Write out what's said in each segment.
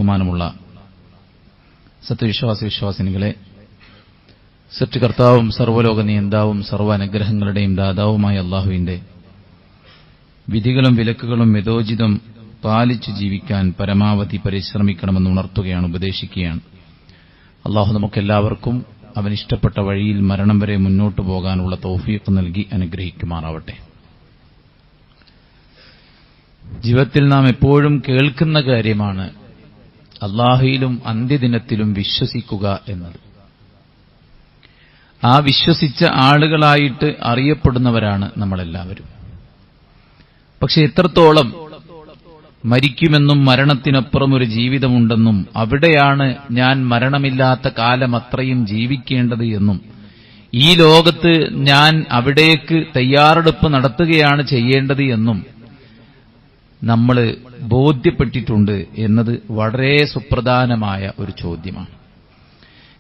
ബഹുമാനമുള്ള സത്യവിശ്വാസി വിശ്വാസിനികളെ, സൃഷ്ടികർത്താവും സർവ്വലോക നിയന്താവും സർവ്വ അനുഗ്രഹങ്ങളുടെയും ദാതാവുമായ അല്ലാഹുവിന്റെ വിധികളും വിലക്കുകളും യഥോചിതം പാലിച്ചു ജീവിക്കാൻ പരമാവധി പരിശ്രമിക്കണമെന്ന് ഉണർത്തുകയാണ്, ഉപദേശിക്കുകയാണ്. അല്ലാഹു നമുക്കെല്ലാവർക്കും അവനിഷ്ടപ്പെട്ട വഴിയിൽ മരണം വരെ മുന്നോട്ടു പോകാനുള്ള തൗഫീഖ് നൽകി അനുഗ്രഹിക്കുമാറാവട്ടെ. ജീവിതത്തിൽ നാം എപ്പോഴും കേൾക്കുന്ന കാര്യമാണ് അല്ലാഹുവിലും അന്ത്യദിനത്തിലും വിശ്വസിക്കുക എന്നത്. ആ വിശ്വസിച്ച ആളുകളായിട്ട് അറിയപ്പെടുന്നവരാണ് നമ്മളെല്ലാവരും. പക്ഷെ എത്രത്തോളം മരിക്കുമെന്നും മരണത്തിനപ്പുറം ഒരു ജീവിതമുണ്ടെന്നും അവിടെയാണ് ഞാൻ മരണമില്ലാത്ത കാലം അത്രയും ജീവിക്കേണ്ടത് എന്നും ഈ ലോകത്ത് ഞാൻ അവിടേക്ക് തയ്യാറെടുപ്പ് നടത്തുകയാണ് ചെയ്യേണ്ടത് എന്നും നമ്മൾ ബോധ്യപ്പെട്ടിട്ടുണ്ട് എന്നത് വളരെ സുപ്രധാനമായ ഒരു ചോദ്യമാണ്.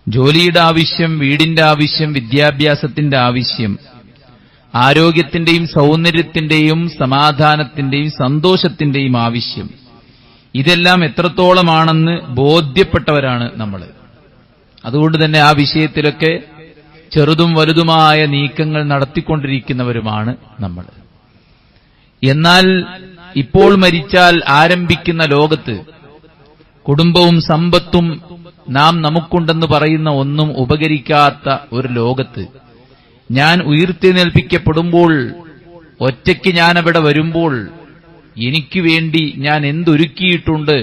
ജോലിയുടെ ആവശ്യം, വീടിന്റെ ആവശ്യം, വിദ്യാഭ്യാസത്തിന്റെ ആവശ്യം, ആരോഗ്യത്തിന്റെയും സൗന്ദര്യത്തിന്റെയും സമാധാനത്തിന്റെയും സന്തോഷത്തിന്റെയും ആവശ്യം, ഇതെല്ലാം എത്രത്തോളമാണെന്ന് ബോധ്യപ്പെട്ടവരാണ് നമ്മൾ. അതുകൊണ്ട് തന്നെ ആ വിഷയത്തിലൊക്കെ ചെറുതും വലുതുമായ നീക്കങ്ങൾ നടത്തിക്കൊണ്ടിരിക്കുന്നവരുമാണ് നമ്മൾ. എന്നാൽ ഇപ്പോൾ മരിച്ചാൽ ആരംഭിക്കുന്ന ലോകത്ത് കുടുംബവും സമ്പത്തും നാം നമുക്കുണ്ടെന്ന് പറയുന്ന ഒന്നും ഉപകരിക്കാത്ത ഒരു ലോകത്ത് ഞാൻ ഉയർത്തെഴുന്നേൽപ്പിക്കപ്പെടുമ്പോൾ, ഒറ്റയ്ക്ക് ഞാനവിടെ വരുമ്പോൾ എനിക്ക് വേണ്ടി ഞാൻ എന്തൊരുക്കിയിട്ടുണ്ട്,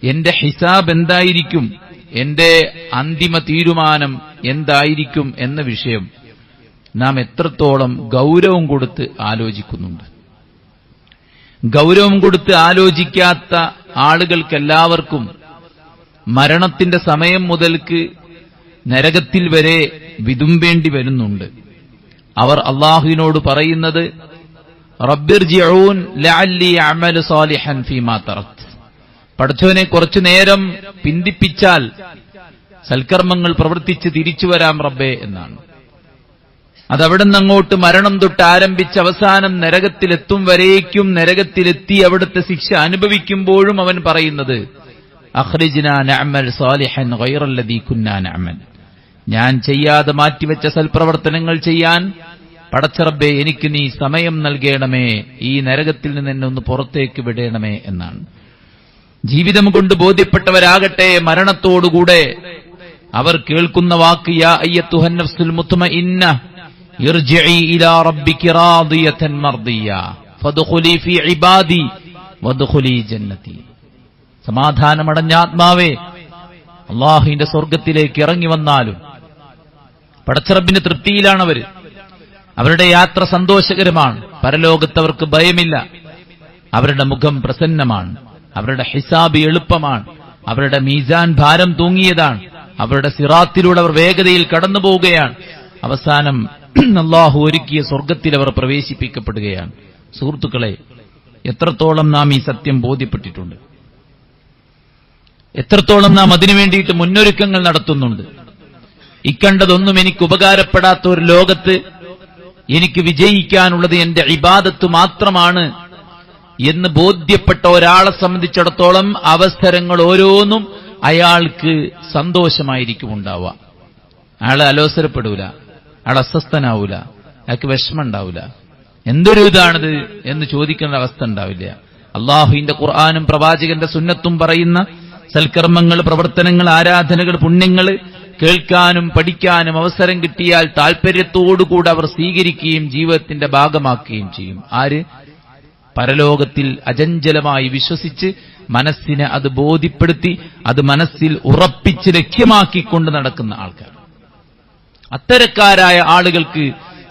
എന്റെ ഹിസാബ് എന്തായിരിക്കും, എന്റെ അന്തിമ തീരുമാനം എന്തായിരിക്കും എന്ന വിഷയം നാം എത്രത്തോളം ഗൗരവം കൊടുത്ത് ആലോചിക്കുന്നുണ്ട്. ഗൗരവം കൊടുത്ത് ആലോചിക്കാത്ത ആളുകൾക്കെല്ലാവർക്കും മരണത്തിന്റെ സമയം മുതൽക്ക് നരകത്തിൽ വരെ വിതുമ്പേണ്ടി വരുന്നുണ്ട്. അവർ അല്ലാഹുവിനോട് പറയുന്നത് റബ്ബിർജിഊൻ ലഅല്ലി അഅമലു സാലിഹൻ ഫീമാ തറക്ത്, പടച്ചവനെ കുറച്ചു നേരം പിന്തിപ്പിച്ചാൽ സൽക്കർമ്മങ്ങൾ പ്രവർത്തിച്ച് തിരിച്ചു വരാം റബ്ബേ എന്നാണ്. അതവിടെ നിന്നങ്ങോട്ട് മരണം തൊട്ട് ആരംഭിച്ച് അവസാനം നരകത്തിലെത്തും വരേക്കും, നരകത്തിലെത്തി അവിടുത്തെ ശിക്ഷ അനുഭവിക്കുമ്പോഴും അവൻ പറയുന്നത് അഖ്രിജ്നാ നഅമൽ സാലിഹൻ ഗൈറല്ലദീ കുന്നാ നഅമൽ, ഞാൻ ചെയ്യാതെ മാറ്റിവെച്ച സൽപ്രവർത്തനങ്ങൾ ചെയ്യാൻ പടച്ചറബ്ബേ എനിക്ക് നീ സമയം നൽകണമേ, ഈ നരകത്തിൽ നിന്ന് എന്നെ ഒന്ന് പുറത്തേക്ക് വിടണമേ എന്നാണ്. ജീവിതം കൊണ്ട് ബോധ്യപ്പെട്ടവരാകട്ടെ മരണത്തോടുകൂടെ അവർ കേൾക്കുന്ന വാക്ക് യാ അയ്യത്തുഹൻ നഫ്സുൽ മുത്മഇന്ന ഇർജിഇ ഇലാ റബ്ബികി റാദിയതൻ മർദിയ ഫദ്ഖുലി ഫീ ഇബാദി വദ്ഖുലി ജന്നതി. സമാധാനമടഞ്ഞ ആത്മാവേ, അല്ലാഹുവിന്റെ സ്വർഗത്തിലേക്ക് ഇറങ്ങി വന്നാലും പടച്ചറബിന്റെ തൃപ്തിയിലാണവർ. അവരുടെ യാത്ര സന്തോഷകരമാണ്, പരലോകത്തവർക്ക് ഭയമില്ല, അവരുടെ മുഖം പ്രസന്നമാണ്, അവരുടെ ഹിസാബ് എളുപ്പമാണ്, അവരുടെ മീസാൻ ഭാരം തൂങ്ങിയതാണ്, അവരുടെ സിറാത്തിലൂടെ അവർ വേഗതയിൽ കടന്നു പോവുകയാണ്. അവസാനം അല്ലാഹു ഒരുക്കിയ സ്വർഗത്തിൽ അവർ പ്രവേശിപ്പിക്കപ്പെടുകയാണ്. സുഹൃത്തുക്കളെ, എത്രത്തോളം നാം ഈ സത്യം ബോധ്യപ്പെട്ടിട്ടുണ്ട്, എത്രത്തോളം നാം അതിനു വേണ്ടിയിട്ട് മുന്നൊരുക്കങ്ങൾ നടത്തുന്നുണ്ട്. ഇക്കണ്ടതൊന്നും എനിക്ക് ഉപകാരപ്പെടാത്ത ഒരു ലോകത്ത് എനിക്ക് വിജയിക്കാനുള്ളത് എന്റെ ഇബാദത്ത് മാത്രമാണ് എന്ന് ബോധ്യപ്പെട്ട ഒരാളെ സംബന്ധിച്ചിടത്തോളം അവസരങ്ങൾ ഓരോന്നും അയാൾക്ക് സന്തോഷമായിരിക്കും ഉണ്ടാവുക. അയാൾ അലോസരപ്പെടൂല, അയാൾ അസ്വസ്ഥനാവൂല, അയാൾക്ക് വിഷമം ഉണ്ടാവില്ല. എന്തൊരു ഇതാണിത് എന്ന് ചോദിക്കേണ്ട അവസ്ഥ ഉണ്ടാവില്ല. അള്ളാഹുവിന്റെ ഖുർആനും പ്രവാചകന്റെ സുന്നത്തും പറയുന്ന സൽക്കർമ്മങ്ങൾ, പ്രവർത്തനങ്ങൾ, ആരാധനകൾ, പുണ്യങ്ങൾ കേൾക്കാനും പഠിക്കാനും അവസരം കിട്ടിയാൽ താൽപര്യത്തോടുകൂടെ അവർ സ്വീകരിക്കുകയും ജീവിതത്തിന്റെ ഭാഗമാക്കുകയും ചെയ്യും. ആര്? പരലോകത്തിൽ അചഞ്ചലമായി വിശ്വസിച്ച് മനസ്സിനെ അത് ബോധ്യപ്പെടുത്തി അത് മനസ്സിൽ ഉറപ്പിച്ച് ലക്ഷ്യമാക്കിക്കൊണ്ട് നടക്കുന്ന ആൾക്കാർ. അത്തരക്കാരായ ആളുകൾക്ക്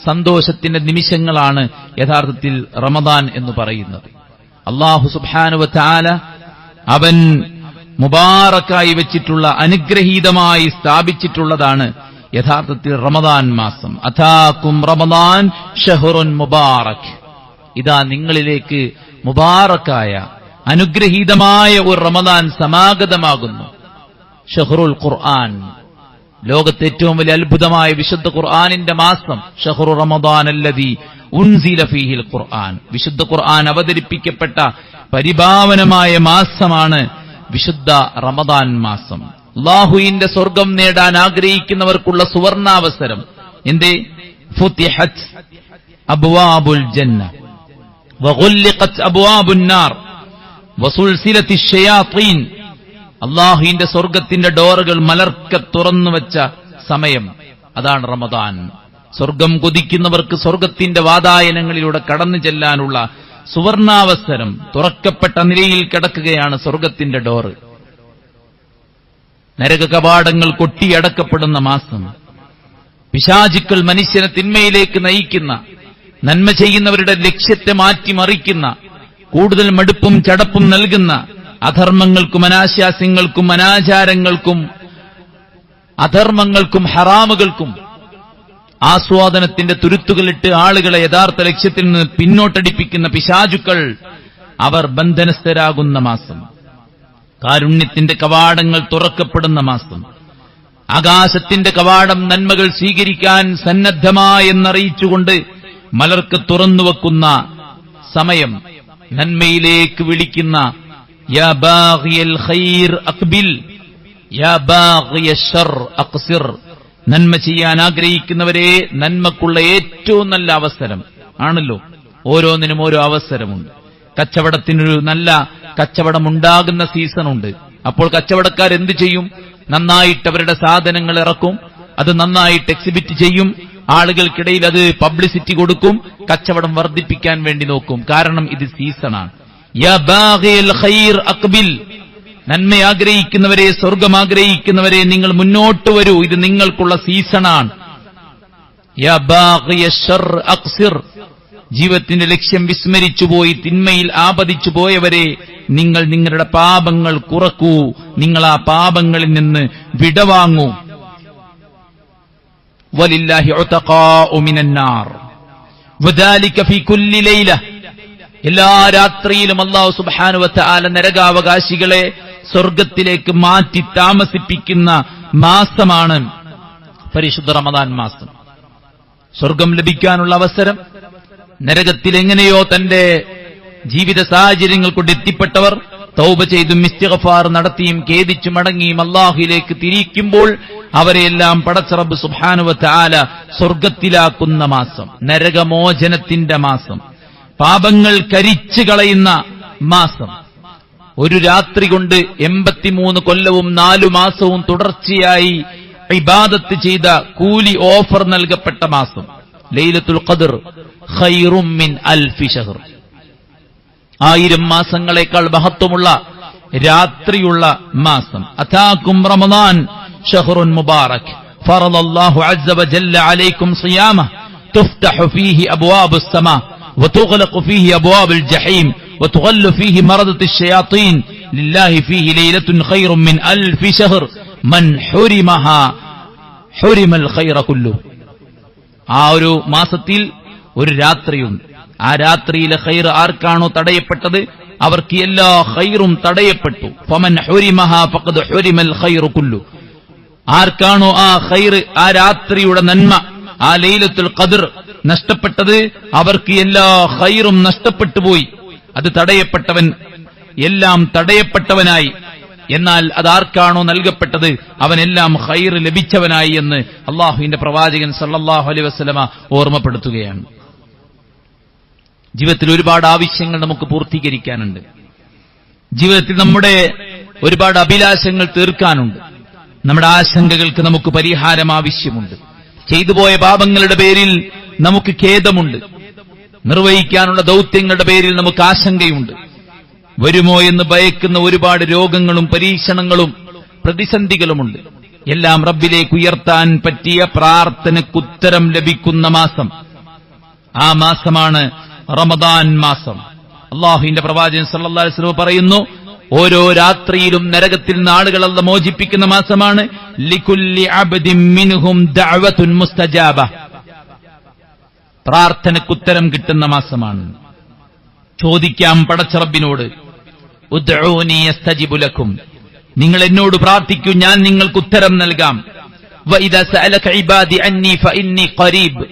സന്തോഷത്തിന്റെ നിമിഷങ്ങളാണ് യഥാർത്ഥത്തിൽ റമദാൻ എന്ന് പറയുന്നത്. അല്ലാഹു സുബ്ഹാനഹു വ തആല അവൻ മുബാറക്കായി വെച്ചിട്ടുള്ള, അനുഗ്രഹീതമായി സ്ഥാപിച്ചിട്ടുള്ളതാണ് യഥാർത്ഥത്തിൽ റമദാൻ മാസം. അതാകും റമദാൻ ഷഹ്റുൻ മുബാറക്, ഇതാ നിങ്ങളിലേക്ക് മുബാറക്കായ അനുഗ്രഹീതമായ ഒരു റമദാൻ സമാഗതമാകുന്നു. ഷഹ്റുൽ ഖുർആൻ, ലോകത്തെ ഏറ്റവും വലിയ അത്ഭുതമായ വിശുദ്ധ ഖുർആനിന്റെ മാസം. ഷഹ്റു റമദാൻ അല്ലദീ ഉൻസില ഫീഹിൽ ഖുർആൻ, വിശുദ്ധ ഖുർആൻ അവതരിപ്പിക്കപ്പെട്ട പരിപാവനമായ മാസമാണ് വിശുദ്ധ റമദാൻ മാസം. അല്ലാഹുവിന്റെ സ്വർഗം നേടാൻ ആഗ്രഹിക്കുന്നവർക്കുള്ള സുവർണാവസരം. എന്തേ? ഫുതിഹത് അബ്വാബുൽ ജന്ന വഗുല്ലിഖത് അബ്വാബുൻ നാർ വസുൽസിലത്തിശ് ശയാത്തീൻ. അല്ലാഹുവിന്റെ സ്വർഗത്തിന്റെ ഡോറുകൾ മലർക്കെ തുറന്നുവെച്ച സമയം അതാണ് റമദാൻ. സ്വർഗം കൊതിക്കുന്നവർക്ക് സ്വർഗത്തിന്റെ വാതായനങ്ങളിലൂടെ കടന്നു ചെല്ലാനുള്ള സുവർണാവസരം. തുറക്കപ്പെട്ട നിലയിൽ കിടക്കുകയാണ് സ്വർഗത്തിന്റെ ഡോറ്. നരക കവാടങ്ങൾ കൊട്ടിയടക്കപ്പെടുന്ന മാസം. പിശാചുക്കൾ മനുഷ്യനെ തിന്മയിലേക്ക് നയിക്കുന്ന, നന്മ ചെയ്യുന്നവരുടെ ലക്ഷ്യത്തെ മാറ്റിമറിക്കുന്ന, കൂടുതൽ മടുപ്പും ചടപ്പും നൽകുന്ന, അധർമ്മങ്ങൾക്കും അനാശാസ്യങ്ങൾക്കും അനാചാരങ്ങൾക്കും അധർമ്മങ്ങൾക്കും ഹറാമുകൾക്കും ആസ്വാദനത്തിന്റെ തുരുത്തുകളിട്ട് ആളുകളെ യഥാർത്ഥ ലക്ഷ്യത്തിൽ നിന്ന് പിന്നോട്ടടിപ്പിക്കുന്ന പിശാചുക്കൾ അവർ ബന്ധനസ്ഥരാകുന്ന മാസം. കാരുണ്യത്തിന്റെ കവാടങ്ങൾ തുറക്കപ്പെടുന്ന മാസം. ആകാശത്തിന്റെ കവാടം നന്മകൾ സ്വീകരിക്കാൻ സന്നദ്ധമായെന്നറിയിച്ചുകൊണ്ട് മലർക്ക് തുറന്നുവെക്കുന്ന സമയം. നന്മയിലേക്ക് വിളിക്കുന്ന യാ ബാഗിയൽ ഖൈർ അഖ്ബിൽ യാ ബാഗിയശ് ശർ അഖ്സിർ. നന്മ ചെയ്യാൻ ആഗ്രഹിക്കുന്നവരെ, നന്മക്കുള്ള ഏറ്റവും നല്ല അവസരം ആണല്ലോ. ഓരോന്നിനും ഓരോ അവസരമുണ്ട്. കച്ചവടത്തിനൊരു നല്ല കച്ചവടമുണ്ടാകുന്ന സീസണുണ്ട്. അപ്പോൾ കച്ചവടക്കാർ എന്ത് ചെയ്യും? നന്നായിട്ട് അവരുടെ സാധനങ്ങൾ ഇറക്കും, അത് നന്നായിട്ട് എക്സിബിറ്റ് ചെയ്യും, ആളുകൾക്കിടയിൽ അത് പബ്ലിസിറ്റി കൊടുക്കും, കച്ചവടം വർദ്ധിപ്പിക്കാൻ വേണ്ടി നോക്കും. കാരണം ഇത് സീസണാണ്. യാ ബാഗിയൽ ഖൈർ അഖ്ബിൽ. നന്മ ആഗ്രഹിക്കുന്നവരെ, സ്വർഗം ആഗ്രഹിക്കുന്നവരെ, നിങ്ങൾ മുന്നോട്ട് വരൂ, ഇത് നിങ്ങൾക്കുള്ള സീസണാണ്. യാ ബാഗിയശ് ശർ അഖ്സിർ. ജീവിതത്തിന്റെ ലക്ഷ്യം വിസ്മരിച്ചുപോയി തിന്മയിൽ ആപതിച്ചു പോയവരെ, നിങ്ങൾ നിങ്ങളുടെ പാപങ്ങൾ കുറക്കൂ, നിങ്ങൾ ആ പാപങ്ങളിൽ നിന്ന് വിടവാങ്ങൂ. വലില്ലാഹി ഉതഖാഉ മിനന്നാർ വദാലിക ഫീ കുല്ലി ലൈല. എല്ലാ രാത്രിയിലും അല്ലാഹു സുബ്ഹാനഹു വ തആല നരകാവകാശികളെ സ്വർഗത്തിലേക്ക് മാറ്റി താമസിപ്പിക്കുന്ന മാസമാണ് പരിശുദ്ധ റമദാൻ മാസം. സ്വർഗം ലഭിക്കാനുള്ള അവസരം. നരകത്തിൽ എങ്ങനെയോ തന്റെ ജീവിത സാഹചര്യങ്ങൾ കൊണ്ട് എത്തിപ്പെട്ടവർ തൗബ ചെയ്തും ഇസ്തിഗ്ഫാർ നടത്തിയും ഖേദിച്ചു മടങ്ങിയും അല്ലാഹുവിലേക്ക് തിരിക്കുമ്പോൾ അവരെയെല്ലാം പടച്ച റബ്ബ് സുബ്ഹാനഹു വ തആല സ്വർഗത്തിലാക്കുന്ന മാസം. നരകമോചനത്തിന്റെ മാസം. പാപങ്ങൾ കരിച്ചു കളയുന്ന മാസം. ഒരു രാത്രി കൊണ്ട് 83 കൊല്ലവും 4 മാസവും തുടർച്ചയായി ഇബാദത്ത് ചെയ്ത കൂലി ഓഫർ നൽകപ്പെട്ട മാസം. ലൈലത്തുൽ ഖദ്ർ ഖൈറും മിൻ അൽഫി ശഹർ. 1000 മാസങ്ങളെക്കാൾ മഹത്വമുള്ള രാത്രിയുള്ള മാസം. അതാകും റമദാൻ ശഹ്റുൻ മുബാറക് ഫറദല്ലാഹു അസ്സ വജല്ല അലൈക്കും സിയാമഹ് തുഫ്തഹു ഫീഹി അബ്വാബുസ് സമാ وتغلق فيه أبواب الجحيم وتغل فيه مردة الشياطين لله فيه ليلة خير من 1000 شهر من حرمها حرم الخير كله. ആ ഒരു മാസത്തിൽ ഒരു രാത്രിയുണ്ട്. ആ രാത്രിയിലെ ഖൈർ ആർക്കാണോ തടയപ്പെട്ടത് അവർക്ക് എല്ലാ ഖൈറും തടയപ്പെട്ടു. ഫമൻ ഹുരിമഹാ ഫഖദ് ഹുരിമൽ ഖൈറു കുല്ലു. ആർക്കാണോ ആ ഖൈർ, ആ രാത്രിയുടെ നന്മ, ആ ലൈലത്തുൽ ഖദ്ർ നഷ്ടപ്പെട്ടത് അവർക്ക് എല്ലാ ഖൈറും നഷ്ടപ്പെട്ടു പോയി. അത് തടയപ്പെട്ടവൻ എല്ലാം തടയപ്പെട്ടവനായി. എന്നാൽ അതാർക്കാണോ നൽകപ്പെട്ടത് അവനെല്ലാം ഖൈർ ലഭിച്ചവനായി എന്ന് അള്ളാഹുവിന്റെ പ്രവാചകൻ സല്ലല്ലാഹു അലൈഹി വസല്ലമ ഓർമ്മപ്പെടുത്തുകയാണ്. ജീവിതത്തിൽ ഒരുപാട് ആവശ്യങ്ങൾ നമുക്ക് പൂർത്തീകരിക്കാനുണ്ട്. ജീവിതത്തിൽ നമ്മുടെ ഒരുപാട് അഭിലാഷങ്ങൾ തീർക്കാനുണ്ട്. നമ്മുടെ ആശങ്കകൾക്ക് നമുക്ക് പരിഹാരം ആവശ്യമുണ്ട്. ചെയ്തുപോയ പാപങ്ങളുടെ പേരിൽ നമുക്ക് ഖേദമുണ്ട്. നിർവഹിക്കാനുള്ള ദൗത്യങ്ങളുടെ പേരിൽ നമുക്ക് ആശങ്കയുണ്ട്. വരുമോ എന്ന് ഭയക്കുന്ന ഒരുപാട് രോഗങ്ങളും പരീക്ഷണങ്ങളും പ്രതിസന്ധികളുമുണ്ട്. എല്ലാം റബ്ബിലേക്ക് ഉയർത്താൻ പറ്റിയ പ്രാർത്ഥനയ്ക്കുത്തരം ലഭിക്കുന്ന മാസം. ആ മാസമാണ് റമദാൻ മാസം. അല്ലാഹുവിന്റെ പ്രവാചകൻ സല്ലല്ലാഹു അലൈഹി വസല്ലം പറയുന്നു, ഓരോ രാത്രിയിലും നരകത്തിൽ നിന്ന് ആളുകളെ അല്ലാഹു മോചിപ്പിക്കുന്ന മാസമാണ്. ലികുല്ലി അബ്ദിൻ മിൻഹും ദഅവത്തുൻ മുസ്തജാബ. പ്രാർത്ഥനയ്ക്കുത്തരം കിട്ടുന്ന മാസമാണ്. ചോദിക്കാം പടച്ച റബ്ബിനോട്, ഉദ്ഊനി യസ്തജിബു ലക്കും, നിങ്ങൾ എന്നോട് പ്രാർത്ഥിക്കൂ, ഞാൻ നിങ്ങൾക്ക് ഉത്തരം നൽകാം. വഇദാ സഅലക ഇബാദി അന്നി ഫഇന്നി ഖരീബ്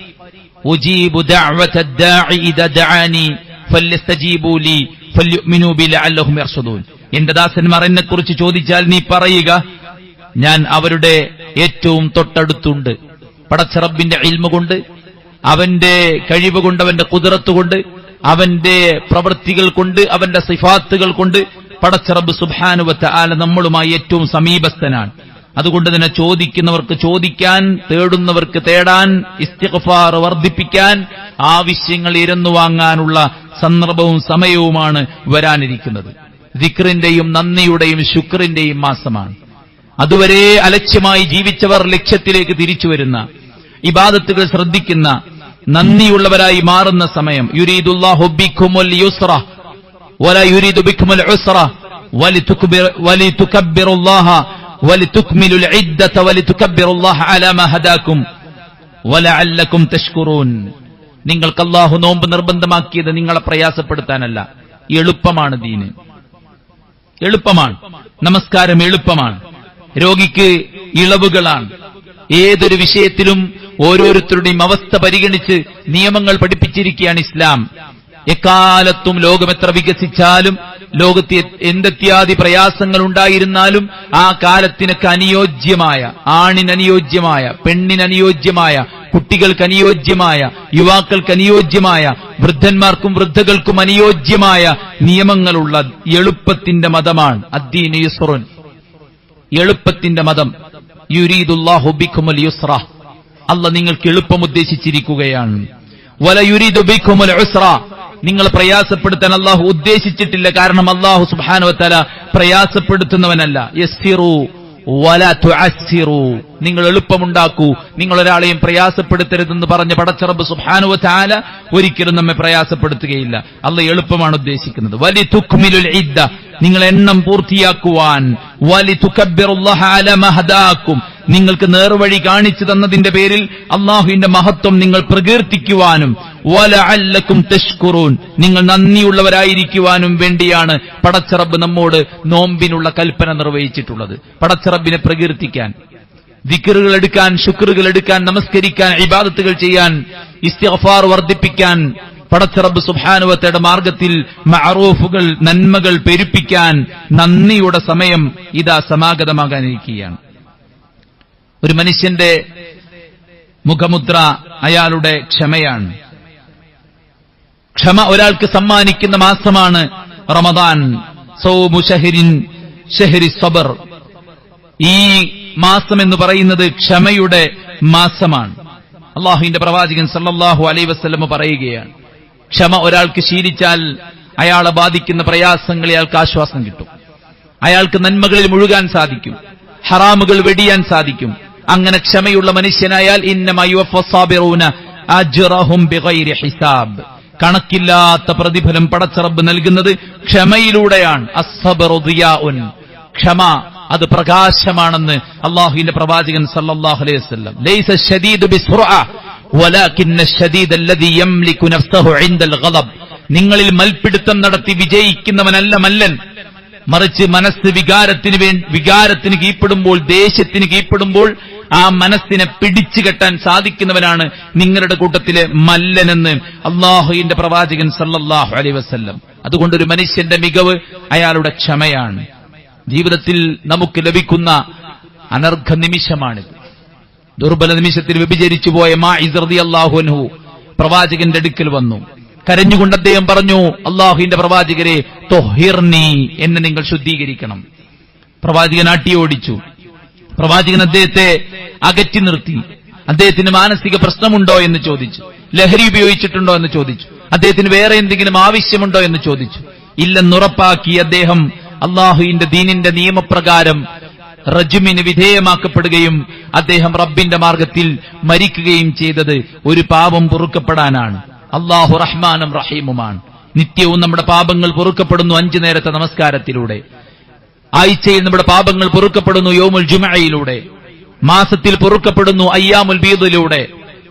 ഉജീബു ദഅവതദ് ദാഇ ഇദാ ദഅാനി ഫല്യസ്തജീബു ലി ഫല്യുഅ്മിനൂ ബി ലഅല്ലഹും യർഷദൂൻ. എന്റെ ദാസന്മാർ എന്നെക്കുറിച്ച് ചോദിച്ചാൽ നീ പറയുക, ഞാൻ അവരുടെ ഏറ്റവും തൊട്ടടുത്തുണ്ട്. പടച്ച റബ്ബിന്റെ ഇൽമു കൊണ്ട്, അവന്റെ കഴിവ് കൊണ്ട്, അവന്റെ ഖുദ്റത്ത് കൊണ്ട്, അവന്റെ പ്രവൃത്തികൾ കൊണ്ട്, അവന്റെ സിഫാത്തുകൾ കൊണ്ട് പടച്ച റബ്ബ് സുബ്ഹാനഹു വ തആല നമ്മളുമായി ഏറ്റവും സമീപസ്ഥനാണ്. അതുകൊണ്ട് തന്നെ ചോദിക്കുന്നവർക്ക് ചോദിക്കാൻ, തേടുന്നവർക്ക് തേടാൻ, ഇസ്തിഗ്ഫാർ വർദ്ധിപ്പിക്കാൻ, ആവശ്യങ്ങൾ ഇരന്നു വാങ്ങാനുള്ള സന്ദർഭവും സമയവുമാണ് വരാനിരിക്കുന്നത്. ദിക്റിന്റെയും നന്ദിയുടെയും ശുക്റിന്റെയും മാസമാണ്. അതുവരെ അലക്ഷ്യമായി ജീവിച്ചവർ ലക്ഷ്യത്തിലേക്ക് തിരിച്ചുവരുന്ന, ഇബാദത്തുകൾ ശ്രദ്ധിക്കുന്ന, നന്ദിയുള്ളവരായി മാറുന്ന സമയം. യുരീദുല്ലാഹു ബിക്കുമുൽ യുസ്റ വലാ യുരീദു ബിക്കുമുൽ ഉസ്റ വലിതുകബ്ബിറുല്ലാഹ വലിതുക്മിലുൽ ഇദ്ദത വലിതുകബ്ബിറുല്ലാഹ അലാ മാ ഹദാകും വലഅല്ലകും തഷ്കുറൂൻ. നിങ്ങൾക്ക് അല്ലാഹു നോമ്പ് നിർബന്ധമാക്കിയത് നിങ്ങളെ പ്രയാസപ്പെടുത്താനല്ല, എളുപ്പമാണ്. ദീന് എളുപ്പമാണ്, നമസ്കാരം എളുപ്പമാണ്, രോഗിക്ക് ഇളവുകളാണ്. ഏതൊരു വിഷയത്തിലും ഓരോരുത്തരുടെയും അവസ്ഥ പരിഗണിച്ച് നിയമങ്ങൾ പഠിപ്പിച്ചിരിക്കുകയാണ് ഇസ്ലാം. എക്കാലത്തും ലോകം എത്ര വികസിച്ചാലും, ലോകത്ത് എന്തെത്യാദി പ്രയാസങ്ങൾ ഉണ്ടായിരുന്നാലും, ആ കാലത്തിനൊക്കെ അനുയോജ്യമായ, ആണിനനുയോജ്യമായ, പെണ്ണിനനുയോജ്യമായ, കുട്ടികൾക്ക് അനുയോജ്യമായ, യുവാക്കൾക്ക് അനുയോജ്യമായ, വൃദ്ധന്മാർക്കും വൃദ്ധകൾക്കും അനുയോജ്യമായ നിയമങ്ങളുള്ള എളുപ്പത്തിന്റെ മതമാണ് അദ്ദീനു യുസ്റുൻ. എളുപ്പത്തിന്റെ മതം. യുരീദുല്ലാഹു ബിക്കുമുൽ യുസ്റ. അല്ലാഹ് നിങ്ങൾക്ക് എളുപ്പം ഉദ്ദേശിച്ചിരിക്കുകയാണ്. വല യുരീദു ബിക്കുമുൽ ഉസ്റ. നിങ്ങൾ പ്രയാസപ്പെടുത്താൻ അല്ലാഹു ഉദ്ദേശിച്ചിട്ടില്ല. കാരണം അല്ലാഹു സുബ്ഹാനഹു വ തആല പ്രയാസപ്പെടുത്തുന്നവനല്ല. യസ്സിറു വലാ തുഅസ്സിറു. നിങ്ങൾ എളുപ്പമുണ്ടാക്കൂ, നിങ്ങൾ ഒരാളെയും പ്രയാസപ്പെടുത്തരുതെന്ന് പറഞ്ഞ പടച്ച റബ്ബ് സുബ്ഹാനഹു വ തആല ഒരിക്കലും നമ്മെ പ്രയാസപ്പെടുത്തുകയില്ല. അല്ലാഹ് എളുപ്പമാണ് ഉദ്ദേശിക്കുന്നത്. വലിതുക്മിലുൽ ഇദ്ദ. നിങ്ങൾ എണ്ണം പൂർത്തിയാക്കുവാൻ. വലിതുകബ്ബിറുല്ലാഹ അലാ മാ ഹദാകും. നിങ്ങൾക്ക് നേർവഴി കാണിച്ചു തന്നതിന്റെ പേരിൽ അല്ലാഹുവിന്റെ മഹത്വം നിങ്ങൾ പ്രകീർത്തിക്കുവാനും. വലഅല്ലകും തഷ്കുറൂൻ. നിങ്ങൾ നന്ദിയുള്ളവരായിരിക്കുവാനും വേണ്ടിയാണ് പടച്ച റബ്ബ് നമ്മോട് നോമ്പിനുള്ള കൽപ്പന നിർവഹിച്ചിട്ടുള്ളത്. പടച്ച റബ്ബിനെ പ്രകീർത്തിക്കാൻ, ദിക്റുകൾ എടുക്കാൻ, ശുക്റുകൾ എടുക്കാൻ, നമസ്കരിക്കാൻ, ഇബാദത്തുകൾ ചെയ്യാൻ, ഇസ്തിഗ്ഫാർ വർദ്ധിപ്പിക്കാൻ, പടച്ച റബ്ബ് സുബ്ഹാനഹു വ തആലയുടെ മാർഗത്തിൽ മഅറൂഫുകൾ, നന്മകൾ പെരുപ്പിക്കാൻ നന്ദിയുടെ സമയം ഇതാ സമാഗതമാകാനിരിക്കുകയാണ്. ഒരു മനുഷ്യന്റെ മുഖമുദ്ര അയാളുടെ ക്ഷമയാണ്. ക്ഷമ ഒരാൾക്ക് സമ്മാനിക്കുന്ന മാസമാണ് റമദാൻ. സൗമു ശഹരി സബർ. ഈ മാസം എന്ന് പറയുന്നത് ക്ഷമയുടെ മാസമാണ്. അല്ലാഹുവിന്റെ പ്രവാചകൻ സല്ലല്ലാഹു അലൈഹി വസല്ലം പറയുകയാണ്, ക്ഷമ ഒരാൾക്ക് ശീലിച്ചാൽ അയാളെ ബാധിക്കുന്ന പ്രയാസങ്ങളിൽ അയാൾക്ക് ആശ്വാസം കിട്ടും. അയാൾക്ക് നന്മകളിൽ മുഴുകാൻ സാധിക്കും, ഹറാമുകൾ വെടിയാൻ സാധിക്കും. അങ്ങനെ ക്ഷമയുള്ള മനുഷ്യനായാൽ ഇന്നമാ യുവഫസ്സാബിറൂന അജ്റഹും ബിഗൈരി ഹിസാബ്. കണക്കില്ലാത്ത പ്രതിഫലം പടച്ച റബ്ബ് നൽകുന്നത് ക്ഷമയിലൂടെയാണ്. അസ്സബ്റു ദിയാഉൻ. ക്ഷമ അത് പ്രകാശമാണെന്ന് അല്ലാഹുവിന്റെ പ്രവാചകൻ സല്ലല്ലാഹു അലൈഹി വസല്ലം. ലൈസ ശദീദു ബിസ്റുഅ വലാകിന്ന ശദീദ അല്ലദീ യംലികു നഫ്സഹു ഇൻദൽ ഗളബ്. നിങ്ങളിൽ മൽപിടുത്തം നടത്തി വിജയിക്കുന്നവനല്ല മല്ലൻ, മറിച്ച് മനസ്സ് വികാരത്തിന് കീഴ്പ്പെടുമ്പോൾ, ദേഷ്യത്തിന് കീഴ്പ്പെടുമ്പോൾ ആ മനസ്സിനെ പിടിച്ചു കെട്ടാൻ സാധിക്കുന്നവനാണ് നിങ്ങളുടെ കൂട്ടത്തിലെ മല്ലനെന്ന് അല്ലാഹുവിന്റെ പ്രവാചകൻ സല്ലല്ലാഹു അലൈഹി വസല്ലം. അതുകൊണ്ടൊരു മനുഷ്യന്റെ മികവ് അയാളുടെ ക്ഷമയാണ്. ജീവിതത്തിൽ നമുക്ക് ലഭിക്കുന്ന അനർഘ നിമിഷമാണിത്. ദുർബല നിമിഷത്തിൽ വ്യഭിചരിച്ചു പോയ മാഇസ് റളിയല്ലാഹു അൻഹു പ്രവാചകന്റെ അടുക്കൽ വന്നു. കരഞ്ഞുകൊണ്ട് അദ്ദേഹം പറഞ്ഞു, അല്ലാഹുവിന്റെ പ്രവാചകരെ, തൊഹിർനി, എന്നെ നിങ്ങൾ ശുദ്ധീകരിക്കണം. പ്രവാചകൻ ആട്ടിയോടിച്ചു. പ്രവാചകൻ അദ്ദേഹത്തെ അകറ്റി നിർത്തി. അദ്ദേഹത്തിന് മാനസിക പ്രശ്നമുണ്ടോ എന്ന് ചോദിച്ചു. ലഹരി ഉപയോഗിച്ചിട്ടുണ്ടോ എന്ന് ചോദിച്ചു. അദ്ദേഹത്തിന് വേറെ എന്തെങ്കിലും ആവശ്യമുണ്ടോ എന്ന് ചോദിച്ചു. ഇല്ലെന്നുറപ്പാക്കി അദ്ദേഹം അല്ലാഹുവിന്റെ ദീനിന്റെ നിയമപ്രകാരം റജ്മിന് വിധേയമാക്കപ്പെടുകയും അദ്ദേഹം റബ്ബിന്റെ മാർഗത്തിൽ മരിക്കുകയും ചെയ്തത് ഒരു പാപം പൊറുക്കപ്പെടാനാണ്. അല്ലാഹു റഹ്മാനും റഹീമുമാണ്. നിത്യവും നമ്മുടെ പാപങ്ങൾ പൊറുക്കപ്പെടുന്നു 5 നേരത്തെ നമസ്കാരത്തിലൂടെ. ആഴ്ചയിൽ നമ്മുടെ പാപങ്ങൾ പൊറുക്കപ്പെടുന്നു യൗമുൽ ജുമഅയിലൂടെ. മാസത്തിൽ പൊറുക്കപ്പെടുന്നു അയ്യാമുൽ ബീദിലൂടെ.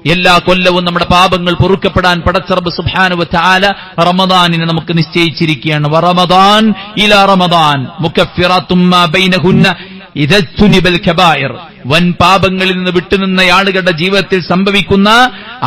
എല്ലാ കൊല്ലവും നമ്മുടെ പാപങ്ങൾ പൊറുക്കപ്പെടാൻ പടച്ച റബ്ബ് സുബ്ഹാനഹു വ തആല റമദാനിനെ നമുക്ക് നിശ്ചയിച്ചിരിക്കുകയാണ്. വറമദാൻ ഇലാ റമദാൻ മുകഫിറാത്തും മാ ബൈനഹുന്ന ഇദജ്തുനിബൽ കബായിർ. വൻ പാപങ്ങളിൽ നിന്ന് വിട്ടുനിന്ന ആളുകളുടെ ജീവിതത്തിൽ സംഭവിക്കുന്ന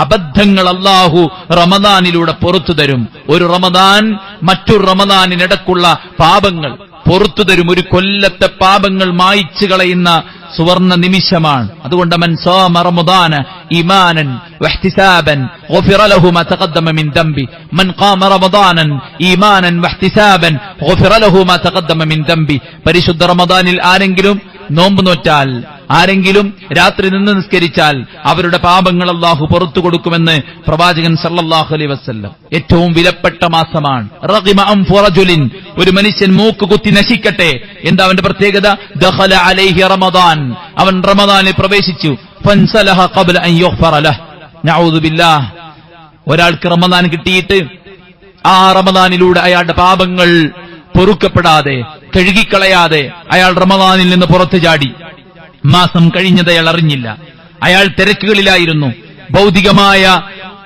അബദ്ധങ്ങൾ അല്ലാഹു റമദാനിലൂടെ പുറത്തു തരും. ഒരു റമദാൻ മറ്റൊരു റമദാനിനിടക്കുള്ള പാപങ്ങൾ പുറത്തു തരും. ഒരു കൊല്ലത്തെ പാപങ്ങൾ മായ്ച്ചു കളയുന്ന സുവർണ നിമിഷമാണ്. അതുകൊണ്ട് മൻ സാമ റമദാന ഈമാനൻ വഹ്തിസാബൻ ഗുഫിറ ലഹു മാ തഖദ്ദമ മിൻ ദംബി മൻ ഖാമ റമദാനൻ ഈമാനൻ വഹ്തിസാബൻ ഗുഫിറ ലഹു മാ തഖദ്ദമ മിൻ ദംബി. പരിശുദ്ധ റമദാനിൽ ആരെങ്കിലും നോമ്പ് നോറ്റാൽ, ആരെങ്കിലും രാത്രി നിന്ന് നിസ്കരിച്ചാൽ അവരുടെ പാപങ്ങൾ അല്ലാഹു പുറത്തു കൊടുക്കുമെന്ന് പ്രവാചകൻ സല്ലല്ലാഹു അലൈഹി വസല്ലം. ഏറ്റവും വിലപ്പെട്ട മാസമാണ്. റഗിമ അൻഫു റജുലിൻ, ഒരു മനുഷ്യൻ മൂക്ക് കുത്തി നശിക്കട്ടെ. എന്താ അവന്റെ പ്രത്യേകത? ദഖല അലൈഹി റമദാൻ, അവൻ റമദാനിൽ പ്രവേശിച്ചു. ഫൻസലഹ ഖബ്ല അൻ യുഗ്ഫറ ലഹ്. നഊദു ബില്ലാഹ്. ഒരാൾക്ക് റമദാൻ കിട്ടിയിട്ട് ആ റമദാനിലൂടെ അയാളുടെ പാപങ്ങൾ പൊറുക്കപ്പെടാതെ, കഴുകിക്കളയാതെ അയാൾ റമദാനിൽ നിന്ന് പുറത്തു ചാടി. മാസം കഴിഞ്ഞത് അയാൾ അറിഞ്ഞില്ല. അയാൾ തിരക്കുകളിലായിരുന്നു, ഭൗതികമായ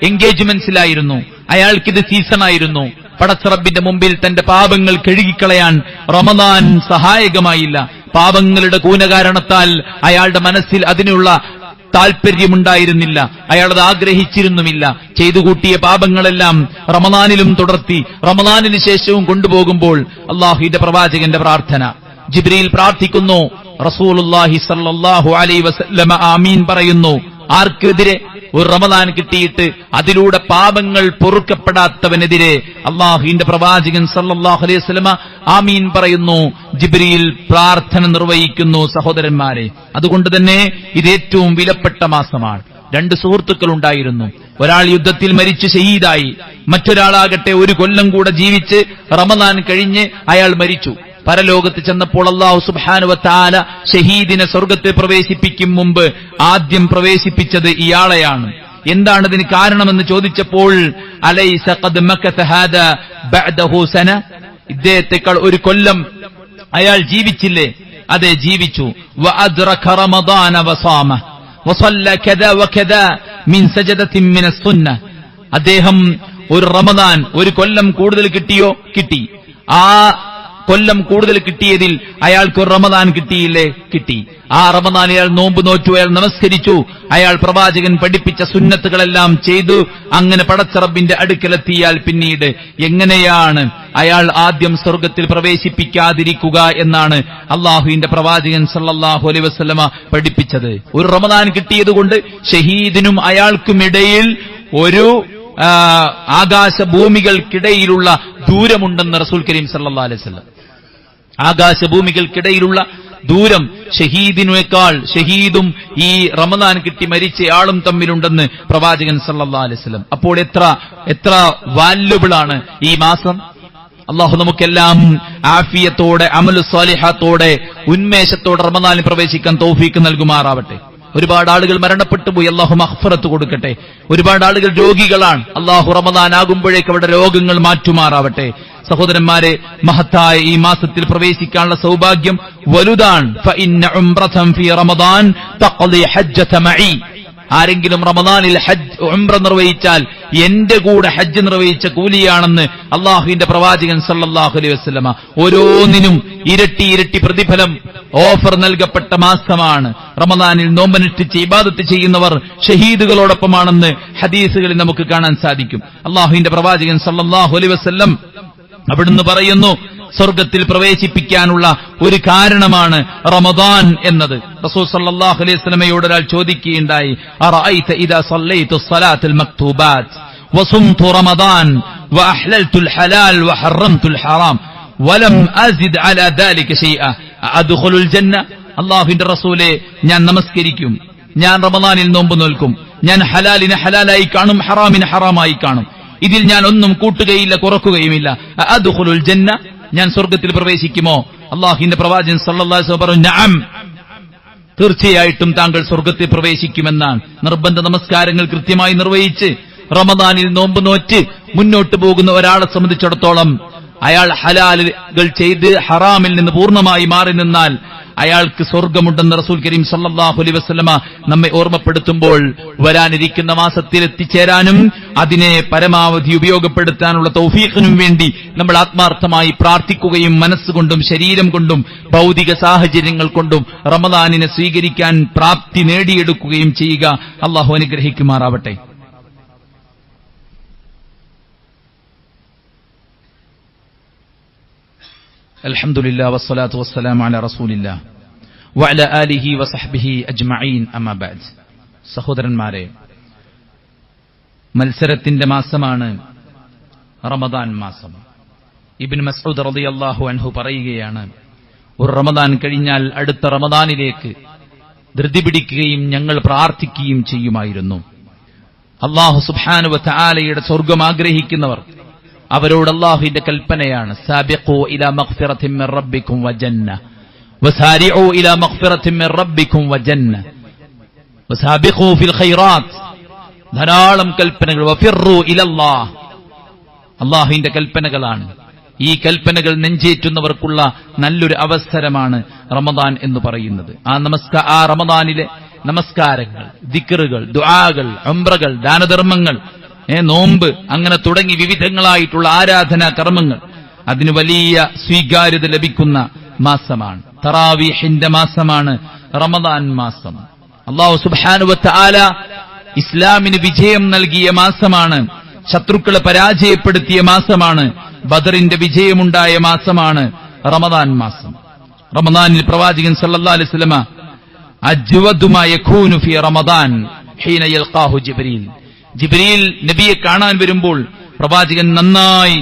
എൻഗേജ്മെന്റ്സിലായിരുന്നു. അയാൾക്കിത് സീസണായിരുന്നു. പടച്ചറബിന്റെ മുമ്പിൽ തന്റെ പാപങ്ങൾ കഴുകിക്കളയാൻ റമദാൻ സഹായകമായില്ല. പാപങ്ങളുടെ കൂനകാരണത്താൽ അയാളുടെ മനസ്സിൽ അതിനുള്ള താല്പര്യമുണ്ടായിരുന്നില്ല. അയാളത് ആഗ്രഹിച്ചിരുന്നുമില്ല. ചെയ്തു കൂട്ടിയ പാപങ്ങളെല്ലാം റമദാനിലും തുടർത്തി റമദാനിന് ശേഷവും കൊണ്ടുപോകുമ്പോൾ അല്ലാഹുവിന്റെ പ്രവാചകന്റെ പ്രാർത്ഥന, ജിബ്രീൽ പ്രാർത്ഥിക്കുന്നു, റസൂലുള്ളാഹി സ്വല്ലല്ലാഹു അലൈഹി വസല്ലമ ആമീൻ പറയുന്നു. ആർക്കെതിരെ? ഒരു റമദാൻ കിട്ടിയിട്ട് അതിലൂടെ പാപങ്ങൾ പൊറുക്കപ്പെടാത്തവനെതിരെ അല്ലാഹുവിന്റെ പ്രവാചകൻ സല്ലല്ലാഹു അലൈഹി വസല്ലമ ആമീൻ പറയുന്നു. ജിബ്രീൽ പ്രാർത്ഥന നിർവഹിക്കുന്നു. സഹോദരന്മാരെ, അതുകൊണ്ട് തന്നെ ഇത് ഏറ്റവും വിലപ്പെട്ട മാസമാണ്. രണ്ട് സുഹൃത്തുക്കൾ ഉണ്ടായിരുന്നു. ഒരാൾ യുദ്ധത്തിൽ മരിച്ച് ഷഹീദായി, മറ്റൊരാളാകട്ടെ ഒരു കൊല്ലം കൂടെ ജീവിച്ച് റമദാൻ കഴിഞ്ഞ് അയാൾ മരിച്ചു. പരലോകത്ത് ചെന്നപ്പോൾ അല്ലാഹു സുബ്ഹാനഹു വ തആല ഷഹീദിനെ സ്വർഗ്ഗത്തിൽ പ്രവേശിപ്പിക്കും മുമ്പ് ആദ്യം പ്രവേശിപ്പിച്ചത് ഇയാളെയാണ്. എന്താണ് ഇതിന് കാരണമെന്ന് ചോദിച്ചപ്പോൾ അലൈസ ഖദ് മകത ഹാദാ ബഅദഹു സന, ഇദ്ദേഹത്തെക്കാൾ ഒരു കൊല്ലം അയാൾ ജീവിച്ചില്ലേ? അതെ, ജീവിച്ചു. വ അദ്റക റമദാന വസാമ വസല്ല കദാ വകദാ മിൻ സജദത്തിൻ മിനസ് സുന്ന. അദ്ദേഹം ഒരു റമദാൻ, ഒരു കൊല്ലം കൂടുതൽ കിട്ടിയോ? കിട്ടി. ആ കൊല്ലം കൂടുതൽ കിട്ടിയതിൽ അയാൾക്ക് ഒരു റമദാൻ കിട്ടിയില്ലേ? കിട്ടി. ആ റമദാൻ അയാൾ നോമ്പ് നോറ്റു, അയാൾ നമസ്കരിച്ചു, അയാൾ പ്രവാചകൻ പഠിപ്പിച്ച സുന്നത്തുകളെല്ലാം ചെയ്തു. അങ്ങനെ പടച്ചറബിന്റെ അടുക്കലെത്തിയാൽ പിന്നീട് എങ്ങനെയാണ് അയാൾ ആദ്യം സ്വർഗത്തിൽ പ്രവേശിപ്പിക്കാതിരിക്കുക എന്നാണ് അല്ലാഹുവിന്റെ പ്രവാചകൻ സല്ലല്ലാഹു അലൈഹി വസല്ലമ പഠിപ്പിച്ചത്. ഒരു റമദാൻ കിട്ടിയതുകൊണ്ട് ഷഹീദിനും അയാൾക്കുമിടയിൽ ഒരു ആകാശഭൂമികൾക്കിടയിലുള്ള ദൂരമുണ്ടെന്ന് റസൂൽ കരീം സല്ലല്ലാഹു അലൈഹി വസല്ലം. ആകാശഭൂമികൾക്കിടയിലുള്ള ദൂരം ഷഹീദിനേക്കാൾ, ഷഹീദും ഈ റമദാൻ കിട്ടി മരിച്ചയാളും തമ്മിലുണ്ടെന്ന് പ്രവാചകൻ സല്ലല്ലാഹു അലൈഹി വസല്ലം. അപ്പോൾ എത്ര വാല്യുബിൾ ആണ് ഈ മാസം. അല്ലാഹു നമുക്കെല്ലാം ആഫിയത്തോടെ, അമലു സ്വാലിഹാത്തോടെ, ഉന്മേഷത്തോടെ റമദാനിൽ പ്രവേശിക്കാൻ തൗഫീക്ക് നൽകുമാറാവട്ടെ. ഒരുപാട് ആളുകൾ മരണപ്പെട്ടു പോയി, അല്ലാഹു മഗ്ഫിറത്ത് കൊടുക്കട്ടെ. ഒരുപാട് ആളുകൾ രോഗികളാണ്, അല്ലാഹു റമദാൻ ആകുമ്പോഴേക്ക് അവരുടെ രോഗങ്ങൾ മാറ്റുമാറാവട്ടെ. സഹോദരന്മാരെ, മഹത്തായ ഈ മാസത്തിൽ പ്രവേശിക്കാനുള്ള സൗഭാഗ്യം വലുതാണ്. ഫഇന്ന ഉംറതൻ ഫീ റമദാൻ തഖ്ളി ഹജ്ജത മഈ. ആരെങ്കിലും റമദാനിൽ ഉംറ നിർവഹിച്ചാൽ എന്റെ കൂടെ ഹജ്ജ് നിർവഹിച്ച കൂലിയാണെന്ന് അല്ലാഹുവിന്റെ പ്രവാചകൻ സല്ലല്ലാഹു അലൈഹി വസല്ലമ. ഓരോന്നിനും ഇരട്ടി ഇരട്ടി പ്രതിഫലം ഓഫർ നൽകപ്പെട്ട മാസമാണ്. റമദാനിൽ നോമ്പനുഷ്ഠിച്ച് ഇബാദത്ത് ചെയ്യുന്നവർ ഷഹീദുകളോടൊപ്പമാണെന്ന് ഹദീസുകളിൽ നമുക്ക് കാണാൻ സാധിക്കും. അല്ലാഹുവിന്റെ പ്രവാചകൻ സല്ലല്ലാഹു അലൈഹി വസല്ലം അവിടുന്ന് പറയുന്നു, സ്വർഗത്തിൽ പ്രവേശിപ്പിക്കാനുള്ള ഒരു കാരണമാണ് റമദാൻ എന്നത്. റസൂൽ സല്ലല്ലാഹു അലൈഹി വസല്ലമയോട് ഒരാൾ ചോദിക്കുകയുണ്ടായി, അറഅയ്ത ഇദാ സല്ലൈതു സ്വലാത്തുൽ മക്തൂബാത്ത് വസുംതു റമദാൻ വഅഹ്ലൽതുൽ ഹലാൽ വഹറംതുൽ ഹറാം വലം അസിദ് അലാ ദാലിക ശൈഅ അദ്ഖുലുൽ ജന്ന. അല്ലാഹുവിന്റെ റസൂലേ, ഞാൻ നമസ്കരിക്കും, ഞാൻ റമദാനിൽ നോമ്പ് നോൽക്കും, ഞാൻ ഹലാലിനെ ഹലാലായി കാണും, ഹറാമിനെ ഹറാമായി കാണും, ഇതിൽ ഞാൻ ഒന്നും കൂട്ടുകയില്ല, കുറക്കുകയുമില്ല. അദ്ഖുലുൽ ജന്ന, ഞാൻ സ്വർഗത്തിൽ പ്രവേശിക്കുമോ? അല്ലാഹുവിന്റെ പ്രവാചകൻ സല്ലല്ലാഹു അലൈഹി വസല്ലം പറഞ്ഞു, നഅം, തീർച്ചയായിട്ടും താങ്കൾ സ്വർഗത്തിൽ പ്രവേശിക്കുമെന്നാണ്. നിർബന്ധ നമസ്കാരങ്ങൾ കൃത്യമായി നിർവഹിച്ച് റമദാനിൽ നോമ്പ് നോറ്റ് മുന്നോട്ട് പോകുന്ന ഒരാളെ സംബന്ധിച്ചിടത്തോളം അയാൾ ഹലാലുകൾ ചെയ്ത് ഹറാമിൽ നിന്ന് പൂർണ്ണമായി മാറി നിന്നാൽ അയാൾക്ക് സ്വർഗമുണ്ടെന്ന് റസൂൽ കരീം സല്ലല്ലാഹു അലൈഹി വസല്ലമ നമ്മെ ഓർമ്മപ്പെടുത്തുമ്പോൾ, വരാനിരിക്കുന്ന മാസത്തിൽ എത്തിച്ചേരാനും അതിനെ പരമാവധി ഉപയോഗപ്പെടുത്താനുള്ള തൗഫീഖിനും വേണ്ടി നമ്മൾ ആത്മാർത്ഥമായി പ്രാർത്ഥിക്കുകയും മനസ്സുകൊണ്ടും ശരീരം കൊണ്ടും ഭൗതിക സാഹചര്യങ്ങൾ കൊണ്ടും റമദാനിനെ സ്വീകരിക്കാൻ പ്രാപ്തി നേടിയെടുക്കുകയും ചെയ്യുക. അല്ലാഹു അനുഗ്രഹിക്കുമാറാവട്ടെ. അൽഹംദുലില്ലാ വസ്സലാത്തു വസ്സലാമു അലാ റസൂലില്ലാ വഅലാ ആലിഹി വസഹ്ബിഹി അജ്മഈൻ അമ്മാ ബഅദ്. സഹോദരന്മാരെ, മത്സരത്തിന്റെ മാസമാണ് റമദാൻ മാസം. ഇബ്നു മസ്ഊദ് റളിയല്ലാഹു അൻഹു പറയുകയാണ്, ഒരു റമദാൻ കഴിഞ്ഞാൽ അടുത്ത റമദാനിലേക്ക് ധൃതി പിടിക്കുകയും ഞങ്ങൾ പ്രാർത്ഥിക്കുകയും ചെയ്യുമായിരുന്നു. അല്ലാഹു സുബ്ഹാനഹു വ തആലയുടെ സ്വർഗ്ഗം ആഗ്രഹിക്കുന്നവർ അവരോട് അല്ലാഹുവിന്റെ കൽപ്പനയാണ്, സാബിഖൂ ഇലാ മഗ്ഫിറത്തിൻ മിർ റബ്ബിക്കും വജന്ന വസാരിഊ ഇലാ മഗ്ഫിറത്തിൻ മിർ റബ്ബിക്കും വജന്ന വസാബിഖൂ ഫിൽ ഖൈറാത്ത്. ധാരാളം കൽപ്പനകൾ. വഫിറൂ ഇലല്ലാഹ്, അല്ലാഹുവിന്റെ കൽപ്പനകളാണ്. ഈ കൽപ്പനകൾ നെഞ്ചേറ്റുന്നവർക്കുള്ള നല്ലൊരു അവസരമാണ് റമദാൻ എന്ന് പറയുന്നത്. ആ റമദാനിലെ നമസ്കാരങ്ങൾ, ദിക്റുകൾ, ദുആകൾ, ഉംറകൾ, ദാനധർമ്മങ്ങൾ, നോമ്പ്, അങ്ങനെ തുടങ്ങി വിവിധങ്ങളായിട്ടുള്ള ആരാധനാ കർമ്മങ്ങൾ, അതിന് വലിയ സ്വീകാര്യത ലഭിക്കുന്ന മാസമാണ്. തറാവീഹിന്റെ മാസമാണ് റമദാൻ മാസം. അല്ലാഹു സുബ്ഹാനഹു വ തആല ഇസ്ലാമിന് വിജയം നൽകിയ മാസമാണ്. ശത്രുക്കളെ പരാജയപ്പെടുത്തിയ മാസമാണ്. ബദറിന്റെ വിജയമുണ്ടായ മാസമാണ് റമദാൻ മാസം. റമദാനിൽ പ്രവാചകൻ സല്ലല്ലാഹു അലൈഹി വസല്ലമ അജ്വദു മാ യകൂനു ഫീ റമദാൻ ഹീന യൽഖാഹു ജിബ്രീൽ. ജിബ്രീൽ നബിയെ കാണാൻ വരുമ്പോൾ പ്രവാചകൻ നന്നായി